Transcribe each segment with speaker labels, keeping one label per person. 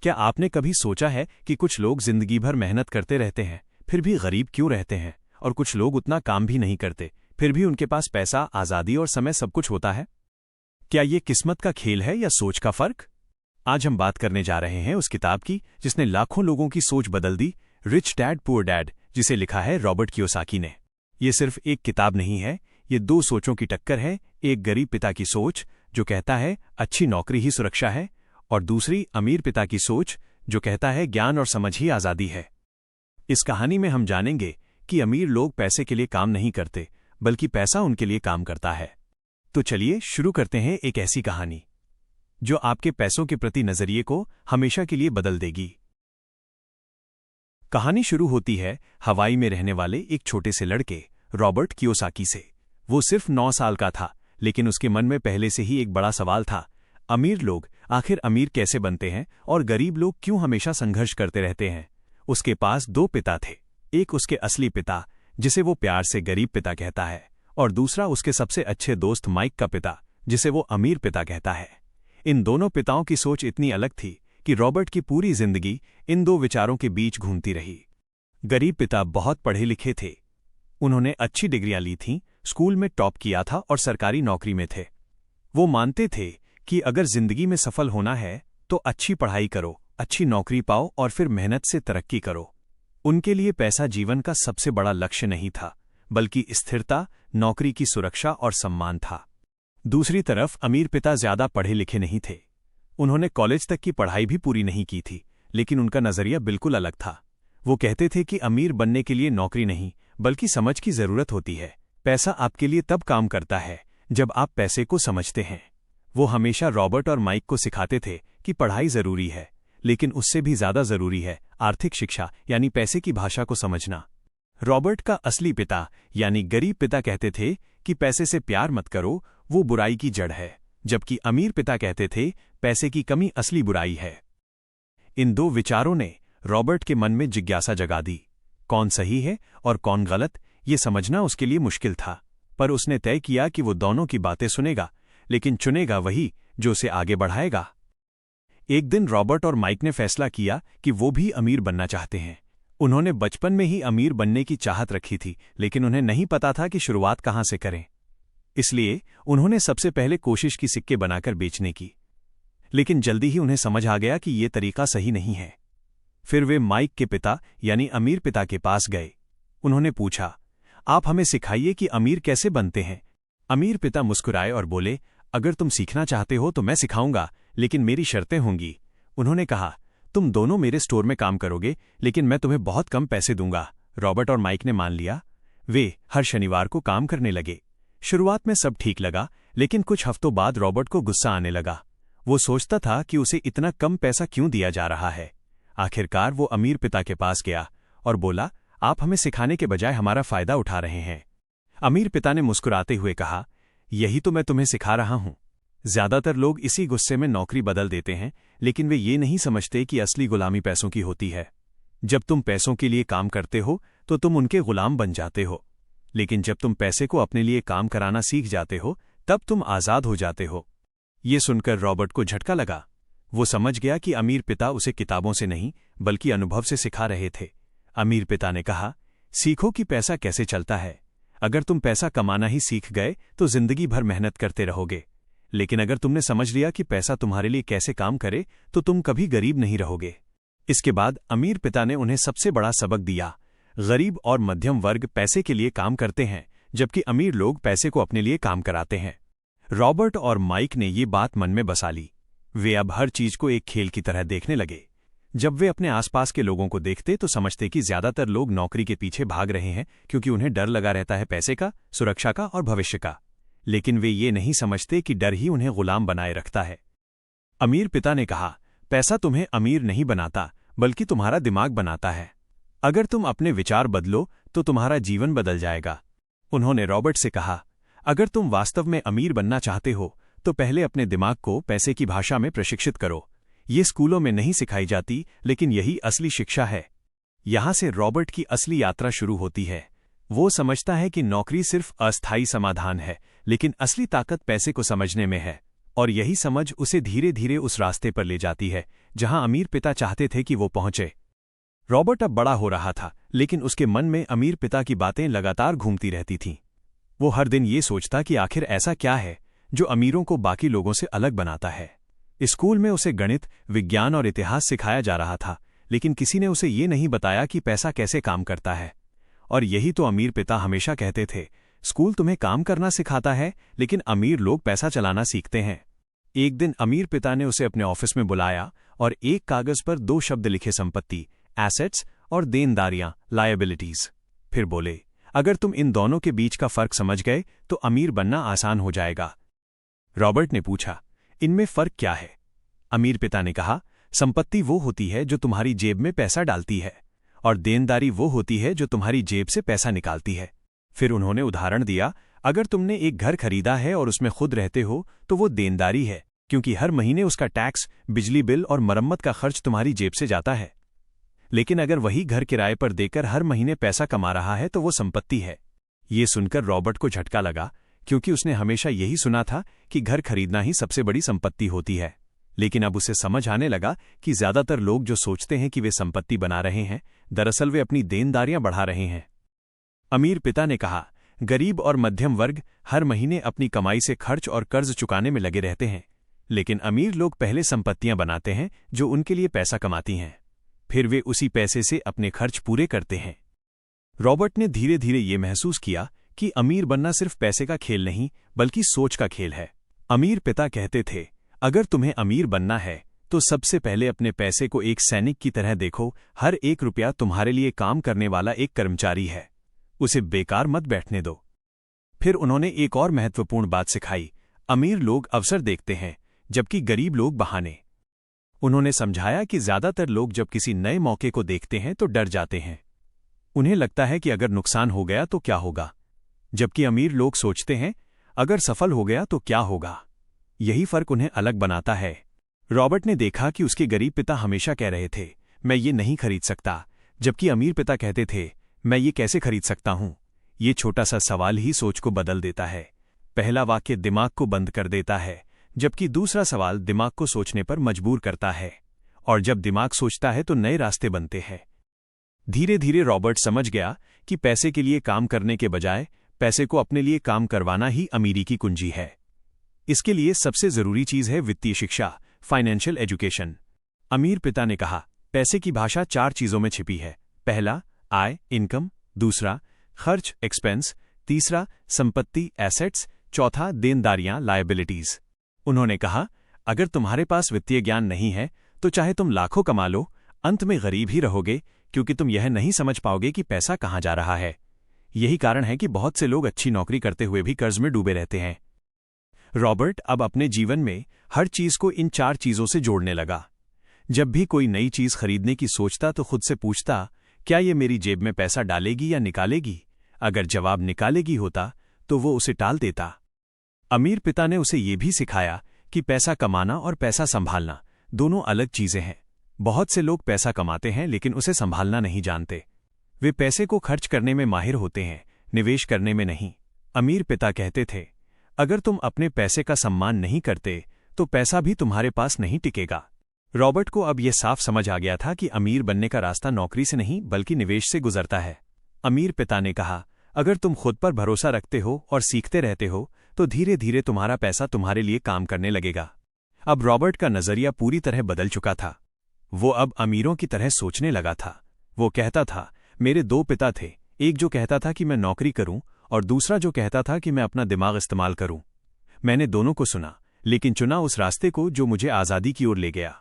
Speaker 1: क्या आपने कभी सोचा है कि कुछ लोग जिंदगी भर मेहनत करते रहते हैं फिर भी गरीब क्यों रहते हैं, और कुछ लोग उतना काम भी नहीं करते फिर भी उनके पास पैसा, आज़ादी और समय सब कुछ होता है? क्या ये किस्मत का खेल है या सोच का फर्क? आज हम बात करने जा रहे हैं उस किताब की जिसने लाखों लोगों की सोच बदल दी, रिच डैड पुअर डैड, जिसे लिखा है रॉबर्ट कियोसाकी ने। ये सिर्फ एक किताब नहीं है, ये दो सोचों की टक्कर है। एक गरीब पिता की सोच जो कहता है अच्छी नौकरी ही सुरक्षा है, और दूसरी अमीर पिता की सोच जो कहता है ज्ञान और समझ ही आज़ादी है। इस कहानी में हम जानेंगे कि अमीर लोग पैसे के लिए काम नहीं करते, बल्कि पैसा उनके लिए काम करता है। तो चलिए शुरू करते हैं एक ऐसी कहानी जो आपके पैसों के प्रति नजरिए को हमेशा के लिए बदल देगी। कहानी शुरू होती है हवाई में रहने वाले एक छोटे से लड़के रॉबर्ट कियोसाकी से। वो सिर्फ 9 साल का था, लेकिन उसके मन में पहले से ही एक बड़ा सवाल था। अमीर लोग आखिर अमीर कैसे बनते हैं और गरीब लोग क्यों हमेशा संघर्ष करते रहते हैं? उसके पास 2 पिता थे, एक उसके असली पिता जिसे वो प्यार से गरीब पिता कहता है, और दूसरा उसके सबसे अच्छे दोस्त माइक का पिता जिसे वो अमीर पिता कहता है। इन दोनों पिताओं की सोच इतनी अलग थी कि रॉबर्ट की पूरी जिंदगी इन 2 विचारों के बीच घूमती रही। गरीब पिता बहुत पढ़े लिखे थे, उन्होंने अच्छी डिग्रियां ली थीं, स्कूल में टॉप किया था और सरकारी नौकरी में थे। वो मानते थे कि अगर जिंदगी में सफल होना है तो अच्छी पढ़ाई करो, अच्छी नौकरी पाओ और फिर मेहनत से तरक्की करो। उनके लिए पैसा जीवन का सबसे बड़ा लक्ष्य नहीं था, बल्कि स्थिरता, नौकरी की सुरक्षा और सम्मान था। दूसरी तरफ अमीर पिता ज्यादा पढ़े लिखे नहीं थे, उन्होंने कॉलेज तक की पढ़ाई भी पूरी नहीं की थी, लेकिन उनका नजरिया बिल्कुल अलग था। वो कहते थे कि अमीर बनने के लिए नौकरी नहीं, बल्कि समझ की जरूरत होती है। पैसा आपके लिए तब काम करता है जब आप पैसे को समझते हैं। वो हमेशा रॉबर्ट और माइक को सिखाते थे कि पढ़ाई जरूरी है, लेकिन उससे भी ज्यादा जरूरी है आर्थिक शिक्षा, यानी पैसे की भाषा को समझना। रॉबर्ट का असली पिता यानी गरीब पिता कहते थे कि पैसे से प्यार मत करो, वो बुराई की जड़ है, जबकि अमीर पिता कहते थे पैसे की कमी असली बुराई है। इन 2 विचारों ने रॉबर्ट के मन में जिज्ञासा जगा दी। कौन सही है और कौन गलत, ये समझना उसके लिए मुश्किल था, पर उसने तय किया कि वो दोनों की बातें सुनेगा, लेकिन चुनेगा वही जो उसे आगे बढ़ाएगा। एक दिन रॉबर्ट और माइक ने फैसला किया कि वो भी अमीर बनना चाहते हैं। उन्होंने बचपन में ही अमीर बनने की चाहत रखी थी, लेकिन उन्हें नहीं पता था कि शुरुआत कहां से करें। इसलिए उन्होंने सबसे पहले कोशिश की सिक्के बनाकर बेचने की, लेकिन जल्दी ही उन्हें समझ आ गया कि ये तरीका सही नहीं है। फिर वे माइक के पिता यानी अमीर पिता के पास गए। उन्होंने पूछा, आप हमें सिखाइए कि अमीर कैसे बनते हैं। अमीर पिता मुस्कुराए और बोले, अगर तुम सीखना चाहते हो तो मैं सिखाऊंगा, लेकिन मेरी शर्तें होंगी। उन्होंने कहा, तुम दोनों मेरे स्टोर में काम करोगे, लेकिन मैं तुम्हें बहुत कम पैसे दूंगा। रॉबर्ट और माइक ने मान लिया। वे हर शनिवार को काम करने लगे। शुरुआत में सब ठीक लगा, लेकिन कुछ हफ्तों बाद रॉबर्ट को गुस्सा आने लगा। वो सोचता था कि उसे इतना कम पैसा क्यों दिया जा रहा है। आखिरकार वो अमीर पिता के पास गया और बोला, आप हमें सिखाने के बजाय हमारा फायदा उठा रहे हैं। अमीर पिता ने मुस्कुराते हुए कहा, यही तो मैं तुम्हें सिखा रहा हूं। ज्यादातर लोग इसी गुस्से में नौकरी बदल देते हैं, लेकिन वे ये नहीं समझते कि असली गुलामी पैसों की होती है। जब तुम पैसों के लिए काम करते हो तो तुम उनके गुलाम बन जाते हो, लेकिन जब तुम पैसे को अपने लिए काम कराना सीख जाते हो तब तुम आजाद हो जाते हो। ये सुनकर रॉबर्ट को झटका लगा। वो समझ गया कि अमीर पिता उसे किताबों से नहीं बल्कि अनुभव से सिखा रहे थे। अमीर पिता ने कहा, सीखो कि पैसा कैसे चलता है। अगर तुम पैसा कमाना ही सीख गए तो जिंदगी भर मेहनत करते रहोगे, लेकिन अगर तुमने समझ लिया कि पैसा तुम्हारे लिए कैसे काम करे तो तुम कभी गरीब नहीं रहोगे। इसके बाद अमीर पिता ने उन्हें सबसे बड़ा सबक दिया। गरीब और मध्यम वर्ग पैसे के लिए काम करते हैं, जबकि अमीर लोग पैसे को अपने लिए काम कराते हैं। रॉबर्ट और माइक ने ये बात मन में बसा ली। वे अब हर चीज को एक खेल की तरह देखने लगे। जब वे अपने आसपास के लोगों को देखते तो समझते कि ज्यादातर लोग नौकरी के पीछे भाग रहे हैं क्योंकि उन्हें डर लगा रहता है पैसे का, सुरक्षा का और भविष्य का। लेकिन वे ये नहीं समझते कि डर ही उन्हें गुलाम बनाए रखता है। अमीर पिता ने कहा, पैसा तुम्हें अमीर नहीं बनाता, बल्कि तुम्हारा दिमाग बनाता है। अगर तुम अपने विचार बदलो तो तुम्हारा जीवन बदल जाएगा। उन्होंने रॉबर्ट से कहा, अगर तुम वास्तव में अमीर बनना चाहते हो तो पहले अपने दिमाग को पैसे की भाषा में प्रशिक्षित करो। ये स्कूलों में नहीं सिखाई जाती, लेकिन यही असली शिक्षा है। यहां से रॉबर्ट की असली यात्रा शुरू होती है। वो समझता है कि नौकरी सिर्फ अस्थायी समाधान है, लेकिन असली ताकत पैसे को समझने में है। और यही समझ उसे धीरे धीरे उस रास्ते पर ले जाती है जहां अमीर पिता चाहते थे कि वो पहुंचे। रॉबर्ट अब बड़ा हो रहा था, लेकिन उसके मन में अमीर पिता की बातें लगातार घूमती रहती थीं। वो हर दिन ये सोचता कि आखिर ऐसा क्या है जो अमीरों को बाकी लोगों से अलग बनाता है। स्कूल में उसे गणित, विज्ञान और इतिहास सिखाया जा रहा था, लेकिन किसी ने उसे ये नहीं बताया कि पैसा कैसे काम करता है। और यही तो अमीर पिता हमेशा कहते थे, स्कूल तुम्हें काम करना सिखाता है, लेकिन अमीर लोग पैसा चलाना सीखते हैं। एक दिन अमीर पिता ने उसे अपने ऑफिस में बुलाया और एक कागज पर 2 शब्द लिखे, संपत्ति एसेट्स और देनदारियां लायबिलिटीज। फिर बोले, अगर तुम इन दोनों के बीच का फर्क समझ गए तो अमीर बनना आसान हो जाएगा। रॉबर्ट ने पूछा, इनमें फर्क क्या है? अमीर पिता ने कहा, संपत्ति वो होती है जो तुम्हारी जेब में पैसा डालती है, और देनदारी वो होती है जो तुम्हारी जेब से पैसा निकालती है। फिर उन्होंने उदाहरण दिया, अगर तुमने एक घर खरीदा है और उसमें खुद रहते हो तो वो देनदारी है, क्योंकि हर महीने उसका टैक्स, बिजली बिल और मरम्मत का खर्च तुम्हारी जेब से जाता है। लेकिन अगर वही घर किराए पर देकर हर महीने पैसा कमा रहा है तो वो संपत्ति है। ये सुनकर रॉबर्ट को झटका लगा, क्योंकि उसने हमेशा यही सुना था कि घर खरीदना ही सबसे बड़ी संपत्ति होती है। लेकिन अब उसे समझ आने लगा कि ज्यादातर लोग जो सोचते हैं कि वे संपत्ति बना रहे हैं, दरअसल वे अपनी देनदारियां बढ़ा रहे हैं। अमीर पिता ने कहा, गरीब और मध्यम वर्ग हर महीने अपनी कमाई से खर्च और कर्ज चुकाने में लगे रहते हैं, लेकिन अमीर लोग पहले संपत्तियां बनाते हैं जो उनके लिए पैसा कमाती हैं। फिर वे उसी पैसे से अपने खर्च पूरे करते हैं। रॉबर्ट ने धीरे धीरे ये महसूस किया कि अमीर बनना सिर्फ पैसे का खेल नहीं, बल्कि सोच का खेल है। अमीर पिता कहते थे, अगर तुम्हें अमीर बनना है तो सबसे पहले अपने पैसे को एक सैनिक की तरह देखो। हर एक रुपया तुम्हारे लिए काम करने वाला एक कर्मचारी है, उसे बेकार मत बैठने दो। फिर उन्होंने एक और महत्वपूर्ण बात सिखाई, अमीर लोग अवसर देखते हैं जबकि गरीब लोग बहाने। उन्होंने समझाया कि ज्यादातर लोग जब किसी नए मौके को देखते हैं तो डर जाते हैं। उन्हें लगता है कि अगर नुकसान हो गया तो क्या होगा, जबकि अमीर लोग सोचते हैं, अगर सफल हो गया तो क्या होगा। यही फर्क उन्हें अलग बनाता है। रॉबर्ट ने देखा कि उसके गरीब पिता हमेशा कह रहे थे, मैं ये नहीं खरीद सकता, जबकि अमीर पिता कहते थे, मैं ये कैसे खरीद सकता हूं। ये छोटा सा सवाल ही सोच को बदल देता है। पहला वाक्य दिमाग को बंद कर देता है, जबकि दूसरा सवाल दिमाग को सोचने पर मजबूर करता है। और जब दिमाग सोचता है तो नए रास्ते बनते हैं। धीरे धीरे रॉबर्ट समझ गया कि पैसे के लिए काम करने के बजाय पैसे को अपने लिए काम करवाना ही अमीरी की कुंजी है। इसके लिए सबसे जरूरी चीज है वित्तीय शिक्षा, फाइनेंशियल एजुकेशन। अमीर पिता ने कहा, पैसे की भाषा 4 चीजों में छिपी है। पहला, आय, इनकम। दूसरा, खर्च, एक्सपेंस। तीसरा, संपत्ति, एसेट्स। चौथा, देनदारियां, लायबिलिटीज। उन्होंने कहा, अगर तुम्हारे पास वित्तीय ज्ञान नहीं है तो चाहे तुम लाखों कमा लो, अंत में गरीब ही रहोगे, क्योंकि तुम यह नहीं समझ पाओगे कि पैसा कहां जा रहा है। यही कारण है कि बहुत से लोग अच्छी नौकरी करते हुए भी कर्ज में डूबे रहते हैं। रॉबर्ट अब अपने जीवन में हर चीज को इन 4 चीजों से जोड़ने लगा। जब भी कोई नई चीज खरीदने की सोचता तो खुद से पूछता, क्या ये मेरी जेब में पैसा डालेगी या निकालेगी? अगर जवाब निकालेगी होता तो वो उसे टाल देता। अमीर पिता ने उसे ये भी सिखाया कि पैसा कमाना और पैसा संभालना दोनों अलग चीजें हैं। बहुत से लोग पैसा कमाते हैं लेकिन उसे संभालना नहीं जानते। वे पैसे को खर्च करने में माहिर होते हैं, निवेश करने में नहीं। अमीर पिता कहते थे, अगर तुम अपने पैसे का सम्मान नहीं करते तो पैसा भी तुम्हारे पास नहीं टिकेगा। रॉबर्ट को अब यह साफ समझ आ गया था कि अमीर बनने का रास्ता नौकरी से नहीं बल्कि निवेश से गुजरता है। अमीर पिता ने कहा, अगर तुम खुद पर भरोसा रखते हो और सीखते रहते हो तो धीरे धीरे तुम्हारा पैसा तुम्हारे लिए काम करने लगेगा। अब रॉबर्ट का नजरिया पूरी तरह बदल चुका था। वो अब अमीरों की तरह सोचने लगा था। वो कहता था, मेरे 2 पिता थे, एक जो कहता था कि मैं नौकरी करूं और दूसरा जो कहता था कि मैं अपना दिमाग इस्तेमाल करूं। मैंने दोनों को सुना, लेकिन चुना उस रास्ते को जो मुझे आजादी की ओर ले गया।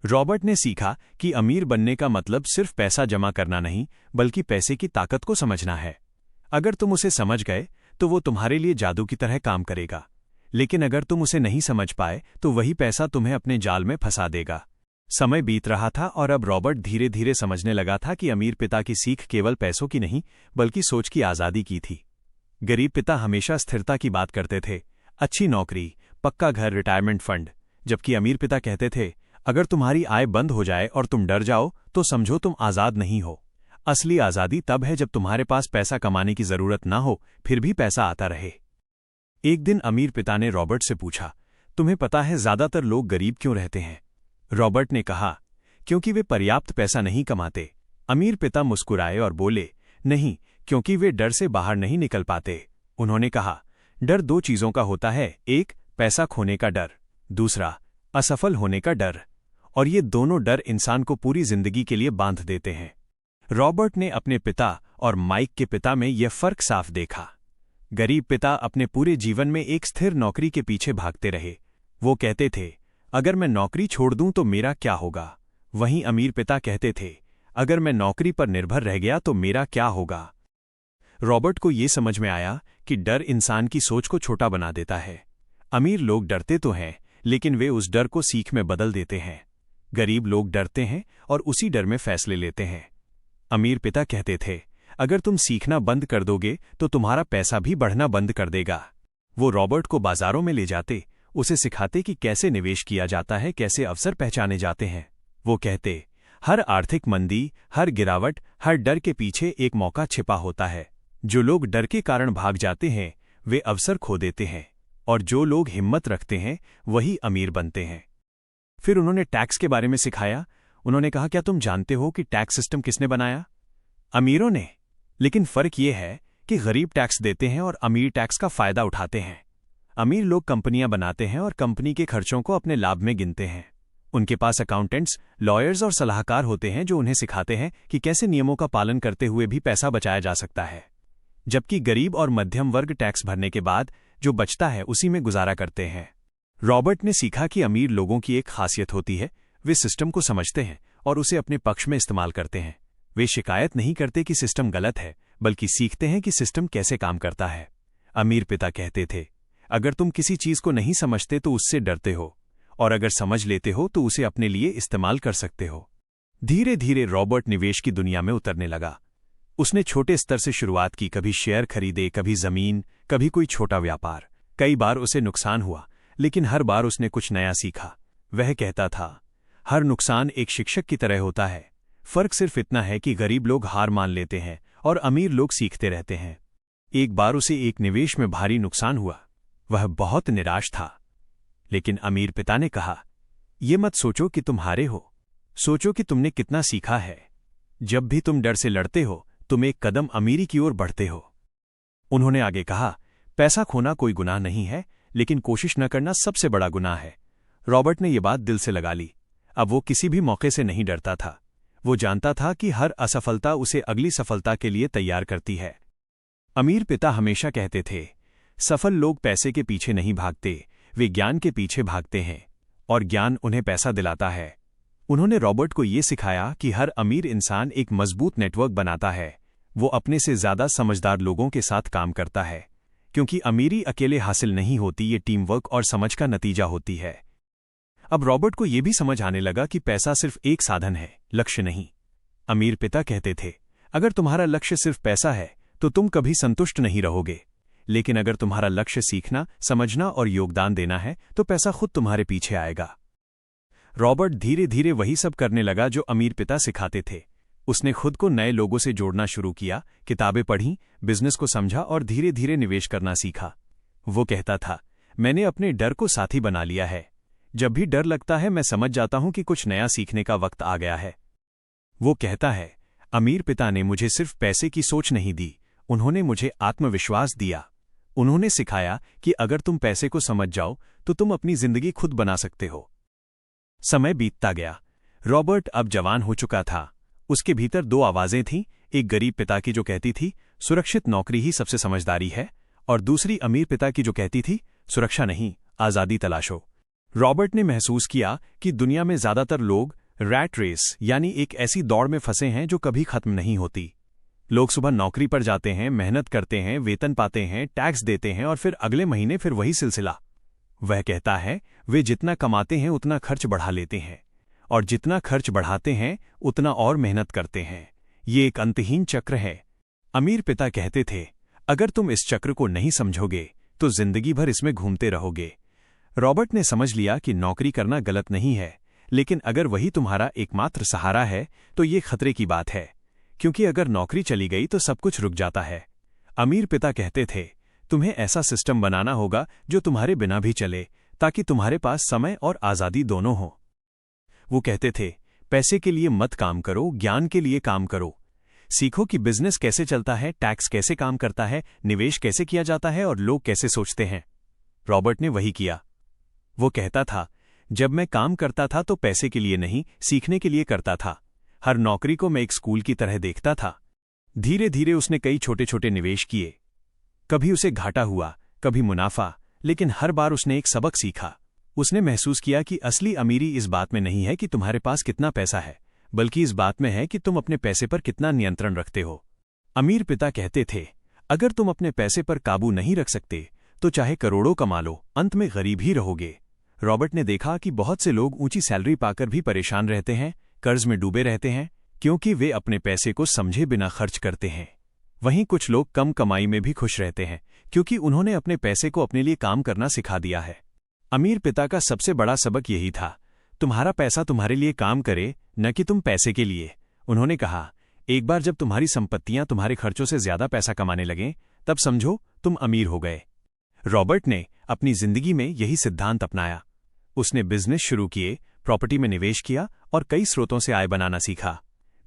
Speaker 1: रॉबर्ट ने सीखा कि अमीर बनने का मतलब सिर्फ पैसा जमा करना नहीं, बल्कि पैसे की ताकत को समझना है। अगर तुम उसे समझ गए तो वो तुम्हारे लिए जादू की तरह काम करेगा, लेकिन अगर तुम उसे नहीं समझ पाए तो वही पैसा तुम्हें अपने जाल में फंसा देगा। समय बीत रहा था और अब रॉबर्ट धीरे धीरे समझने लगा था कि अमीर पिता की सीख केवल पैसों की नहीं, बल्कि सोच की आजादी की थी। गरीब पिता हमेशा स्थिरता की बात करते थे, अच्छी नौकरी, पक्का घर, रिटायरमेंट फंड, जबकि अमीर पिता कहते थे, अगर तुम्हारी आय बंद हो जाए और तुम डर जाओ तो समझो तुम आजाद नहीं हो। असली आजादी तब है जब तुम्हारे पास पैसा कमाने की जरूरत ना हो, फिर भी पैसा आता रहे। एक दिन अमीर पिता ने रॉबर्ट से पूछा, तुम्हें पता है ज्यादातर लोग गरीब क्यों रहते हैं? रॉबर्ट ने कहा, क्योंकि वे पर्याप्त पैसा नहीं कमाते। अमीर पिता मुस्कुराए और बोले, नहीं, क्योंकि वे डर से बाहर नहीं निकल पाते। उन्होंने कहा, डर दो चीजों का होता है, एक पैसा खोने का डर, दूसरा असफल होने का डर, और ये दोनों डर इंसान को पूरी जिंदगी के लिए बांध देते हैं। रॉबर्ट ने अपने पिता और माइक के पिता में यह फर्क साफ देखा। गरीब पिता अपने पूरे जीवन में एक स्थिर नौकरी के पीछे भागते रहे। वो कहते थे, अगर मैं नौकरी छोड़ दूं तो मेरा क्या होगा? वहीं अमीर पिता कहते थे, अगर मैं नौकरी पर निर्भर रह गया तो मेरा क्या होगा? रॉबर्ट को ये समझ में आया कि डर इंसान की सोच को छोटा बना देता है। अमीर लोग डरते तो हैं, लेकिन वे उस डर को सीख में बदल देते हैं। गरीब लोग डरते हैं और उसी डर में फैसले लेते हैं। अमीर पिता कहते थे, अगर तुम सीखना बंद कर दोगे तो तुम्हारा पैसा भी बढ़ना बंद कर देगा। वो रॉबर्ट को बाजारों में ले जाते, उसे सिखाते कि कैसे निवेश किया जाता है, कैसे अवसर पहचाने जाते हैं। वो कहते, हर आर्थिक मंदी, हर गिरावट, हर डर के पीछे एक मौका छिपा होता है। जो लोग डर के कारण भाग जाते हैं वे अवसर खो देते हैं, और जो लोग हिम्मत रखते हैं वही अमीर बनते हैं। फिर उन्होंने टैक्स के बारे में सिखाया। उन्होंने कहा, क्या तुम जानते हो कि टैक्स सिस्टम किसने बनाया? अमीरों ने। लेकिन फर्क यह है कि गरीब टैक्स देते हैं और अमीर टैक्स का फायदा उठाते हैं। अमीर लोग कंपनियां बनाते हैं और कंपनी के खर्चों को अपने लाभ में गिनते हैं। उनके पास अकाउंटेंट्स, लॉयर्स और सलाहकार होते हैं जो उन्हें सिखाते हैं कि कैसे नियमों का पालन करते हुए भी पैसा बचाया जा सकता है। जबकि गरीब और मध्यम वर्ग टैक्स भरने के बाद जो बचता है उसी में गुजारा करते हैं। रॉबर्ट ने सीखा कि अमीर लोगों की एक खासियत होती है, वे सिस्टम को समझते हैं और उसे अपने पक्ष में इस्तेमाल करते हैं। वे शिकायत नहीं करते कि सिस्टम गलत है, बल्कि सीखते हैं कि सिस्टम कैसे काम करता है। अमीर पिता कहते थे, अगर तुम किसी चीज को नहीं समझते तो उससे डरते हो, और अगर समझ लेते हो तो उसे अपने लिए इस्तेमाल कर सकते हो। धीरे धीरे रॉबर्ट निवेश की दुनिया में उतरने लगा। उसने छोटे स्तर से शुरुआत की, कभी शेयर खरीदे, कभी जमीन, कभी कोई छोटा व्यापार। कई बार उसे नुकसान हुआ, लेकिन हर बार उसने कुछ नया सीखा। वह कहता था, हर नुकसान एक शिक्षक की तरह होता है। फर्क सिर्फ इतना है कि गरीब लोग हार मान लेते हैं और अमीर लोग सीखते रहते हैं। एक बार उसे एक निवेश में भारी नुकसान हुआ। वह बहुत निराश था, लेकिन अमीर पिता ने कहा, ये मत सोचो कि तुम हारे हो, सोचो कि तुमने कितना सीखा है। जब भी तुम डर से लड़ते हो तुम एक कदम अमीरी की ओर बढ़ते हो। उन्होंने आगे कहा, पैसा खोना कोई गुनाह नहीं है, लेकिन कोशिश न करना सबसे बड़ा गुनाह है। रॉबर्ट ने यह बात दिल से लगा ली। अब वो किसी भी मौके से नहीं डरता था। वो जानता था कि हर असफलता उसे अगली सफलता के लिए तैयार करती है। अमीर पिता हमेशा कहते थे, सफल लोग पैसे के पीछे नहीं भागते, वे ज्ञान के पीछे भागते हैं, और ज्ञान उन्हें पैसा दिलाता है। उन्होंने रॉबर्ट को ये सिखाया कि हर अमीर इंसान एक मजबूत नेटवर्क बनाता है। वो अपने से ज्यादा समझदार लोगों के साथ काम करता है, क्योंकि अमीरी अकेले हासिल नहीं होती, ये टीम वर्क और समझ का नतीजा होती है। अब रॉबर्ट को यह भी समझ आने लगा कि पैसा सिर्फ एक साधन है, लक्ष्य नहीं। अमीर पिता कहते थे, अगर तुम्हारा लक्ष्य सिर्फ पैसा है तो तुम कभी संतुष्ट नहीं रहोगे, लेकिन अगर तुम्हारा लक्ष्य सीखना, समझना और योगदान देना है तो पैसा खुद तुम्हारे पीछे आएगा। रॉबर्ट धीरे धीरे वही सब करने लगा जो अमीर पिता सिखाते थे। उसने खुद को नए लोगों से जोड़ना शुरू किया, किताबें पढ़ीं, बिजनेस को समझा और धीरे धीरे निवेश करना सीखा। वो कहता था, मैंने अपने डर को साथी बना लिया है। जब भी डर लगता है मैं समझ जाता हूं कि कुछ नया सीखने का वक्त आ गया है। वो कहता है, अमीर पिता ने मुझे सिर्फ पैसे की सोच नहीं दी, उन्होंने मुझे आत्मविश्वास दिया। उन्होंने सिखाया कि अगर तुम पैसे को समझ जाओ तो तुम अपनी जिंदगी खुद बना सकते हो। समय बीतता गया। रॉबर्ट अब जवान हो चुका था। उसके भीतर दो आवाजें थीं, एक गरीब पिता की जो कहती थी, सुरक्षित नौकरी ही सबसे समझदारी है, और दूसरी अमीर पिता की जो कहती थी, सुरक्षा नहीं, आजादी तलाशो। रॉबर्ट ने महसूस किया कि दुनिया में ज्यादातर लोग रैट रेस यानी एक ऐसी दौड़ में फंसे हैं जो कभी खत्म नहीं होती। लोग सुबह नौकरी पर जाते हैं, मेहनत करते हैं, वेतन पाते हैं, टैक्स देते हैं और फिर अगले महीने फिर वही सिलसिला। वह कहता है, वे जितना कमाते हैं उतना खर्च बढ़ा लेते हैं, और जितना खर्च बढ़ाते हैं उतना और मेहनत करते हैं। ये एक अंतहीन चक्र है। अमीर पिता कहते थे, अगर तुम इस चक्र को नहीं समझोगे तो जिंदगी भर इसमें घूमते रहोगे। रॉबर्ट ने समझ लिया कि नौकरी करना गलत नहीं है, लेकिन अगर वही तुम्हारा एकमात्र सहारा है तो ये खतरे की बात है, क्योंकि अगर नौकरी चली गई तो सब कुछ रुक जाता है। अमीर पिता कहते थे, तुम्हें ऐसा सिस्टम बनाना होगा जो तुम्हारे बिना भी चले, ताकि तुम्हारे पास समय और आज़ादी दोनों हो। वो कहते थे, पैसे के लिए मत काम करो, ज्ञान के लिए काम करो। सीखो कि बिजनेस कैसे चलता है, टैक्स कैसे काम करता है, निवेश कैसे किया जाता है और लोग कैसे सोचते हैं। रॉबर्ट ने वही किया। वो कहता था, जब मैं काम करता था तो पैसे के लिए नहीं, सीखने के लिए करता था। हर नौकरी को मैं एक स्कूल की तरह देखता था। धीरे धीरे उसने कई छोटे छोटे निवेश किए। कभी उसे घाटा हुआ, कभी मुनाफा, लेकिन हर बार उसने एक सबक सीखा। उसने महसूस किया कि असली अमीरी इस बात में नहीं है कि तुम्हारे पास कितना पैसा है, बल्कि इस बात में है कि तुम अपने पैसे पर कितना नियंत्रण रखते हो। अमीर पिता कहते थे, अगर तुम अपने पैसे पर काबू नहीं रख सकते तो चाहे करोड़ों कमा लो, अंत में गरीब ही रहोगे। रॉबर्ट ने देखा कि बहुत से लोग ऊंची सैलरी पाकर भी परेशान रहते हैं, कर्ज में डूबे रहते हैं, क्योंकि वे अपने पैसे को समझे बिना खर्च करते हैं। वहीं कुछ लोग कम कमाई में भी खुश रहते हैं, क्योंकि उन्होंने अपने पैसे को अपने लिए काम करना सिखा दिया है। अमीर पिता का सबसे बड़ा सबक यही था, तुम्हारा पैसा तुम्हारे लिए काम करे, न कि तुम पैसे के लिए। उन्होंने कहा, एक बार जब तुम्हारी संपत्तियां तुम्हारे खर्चों से ज्यादा पैसा कमाने लगें, तब समझो तुम अमीर हो गए। रॉबर्ट ने अपनी जिंदगी में यही सिद्धांत अपनाया। उसने बिजनेस शुरू किए, प्रॉपर्टी में निवेश किया और कई स्रोतों से आय बनाना सीखा।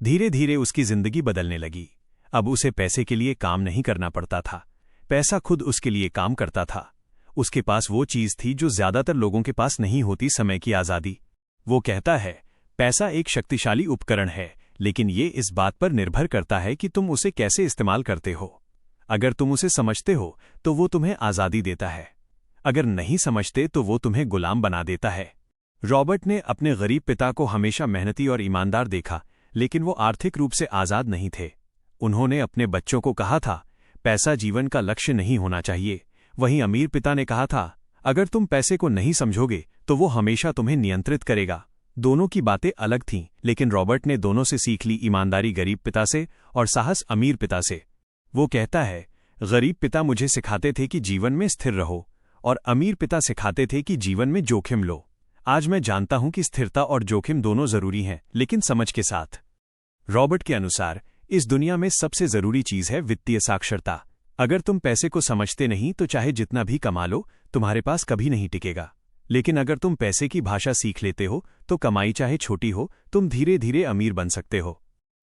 Speaker 1: धीरे धीरे उसकी जिंदगी बदलने लगी। अब उसे पैसे के लिए काम नहीं करना पड़ता था, पैसा खुद उसके लिए काम करता था। उसके पास वो चीज थी जो ज्यादातर लोगों के पास नहीं होती, समय की आजादी। वो कहता है, पैसा एक शक्तिशाली उपकरण है, लेकिन ये इस बात पर निर्भर करता है कि तुम उसे कैसे इस्तेमाल करते हो। अगर तुम उसे समझते हो तो वो तुम्हें आजादी देता है, अगर नहीं समझते तो वो तुम्हें गुलाम बना देता है। रॉबर्ट ने अपने गरीब पिता को हमेशा मेहनती और ईमानदार देखा, लेकिन वो आर्थिक रूप से आजाद नहीं थे। उन्होंने अपने बच्चों को कहा था, पैसा जीवन का लक्ष्य नहीं होना चाहिए। वहीं अमीर पिता ने कहा था, अगर तुम पैसे को नहीं समझोगे तो वो हमेशा तुम्हें नियंत्रित करेगा। दोनों की बातें अलग थीं, लेकिन रॉबर्ट ने दोनों से सीख ली, ईमानदारी गरीब पिता से और साहस अमीर पिता से। वो कहता है, गरीब पिता मुझे सिखाते थे कि जीवन में स्थिर रहो, और अमीर पिता सिखाते थे कि जीवन में जोखिम लो। आज मैं जानता हूं कि स्थिरता और जोखिम दोनों जरूरी हैं, लेकिन समझ के साथ। रॉबर्ट के अनुसार इस दुनिया में सबसे जरूरी चीज है वित्तीय साक्षरता। अगर तुम पैसे को समझते नहीं तो चाहे जितना भी कमा लो, तुम्हारे पास कभी नहीं टिकेगा। लेकिन अगर तुम पैसे की भाषा सीख लेते हो तो कमाई चाहे छोटी हो, तुम धीरे धीरे अमीर बन सकते हो।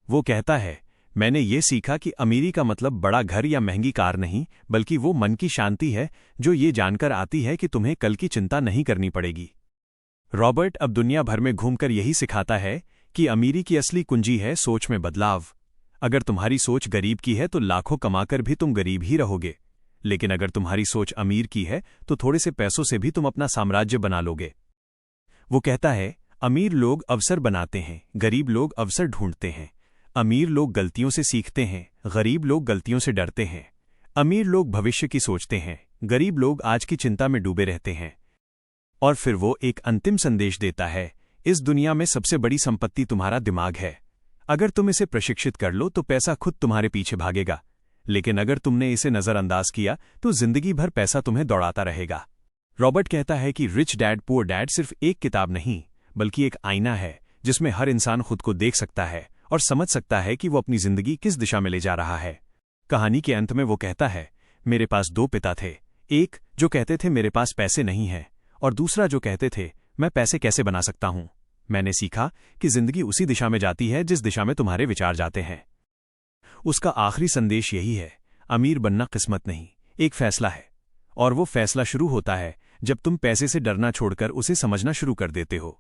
Speaker 1: वो कहता है, मैंने ये सीखा कि अमीरी का मतलब बड़ा घर या महंगी कार नहीं, बल्कि वो मन की शांति है जो ये जानकर आती है कि तुम्हें कल की चिंता नहीं करनी पड़ेगी। रॉबर्ट अब दुनिया भर में घूमकर यही सिखाता है कि अमीरी की असली कुंजी है सोच में बदलाव। अगर तुम्हारी सोच गरीब की है तो लाखों कमाकर भी तुम गरीब ही रहोगे, लेकिन अगर तुम्हारी सोच अमीर की है तो थोड़े से पैसों से भी तुम अपना साम्राज्य बना लोगे। वो कहता है, अमीर लोग अवसर बनाते हैं, गरीब लोग अवसर ढूंढते हैं। अमीर लोग गलतियों से सीखते हैं, गरीब लोग गलतियों से डरते हैं। अमीर लोग भविष्य की सोचते हैं, गरीब लोग आज की चिंता में डूबे रहते हैं। और फिर वो एक अंतिम संदेश देता है, इस दुनिया में सबसे बड़ी संपत्ति तुम्हारा दिमाग है। अगर तुम इसे प्रशिक्षित कर लो तो पैसा खुद तुम्हारे पीछे भागेगा, लेकिन अगर तुमने इसे नजरअंदाज किया तो जिंदगी भर पैसा तुम्हें दौड़ाता रहेगा। रॉबर्ट कहता है कि रिच डैड पुअर डैड सिर्फ एक किताब नहीं, बल्कि एक आईना है जिसमें हर इंसान खुद को देख सकता है और समझ सकता है कि वो अपनी जिंदगी किस दिशा में ले जा रहा है। कहानी के अंत में वो कहता है, मेरे पास दो पिता थे, एक जो कहते थे मेरे पास पैसे नहीं हैं, और दूसरा जो कहते थे मैं पैसे कैसे बना सकता हूं। मैंने सीखा कि जिंदगी उसी दिशा में जाती है जिस दिशा में तुम्हारे विचार जाते हैं। उसका आखिरी संदेश यही है, अमीर बनना किस्मत नहीं, एक फैसला है, और वो फैसला शुरू होता है जब तुम पैसे से डरना छोड़कर उसे समझना शुरू कर देते हो।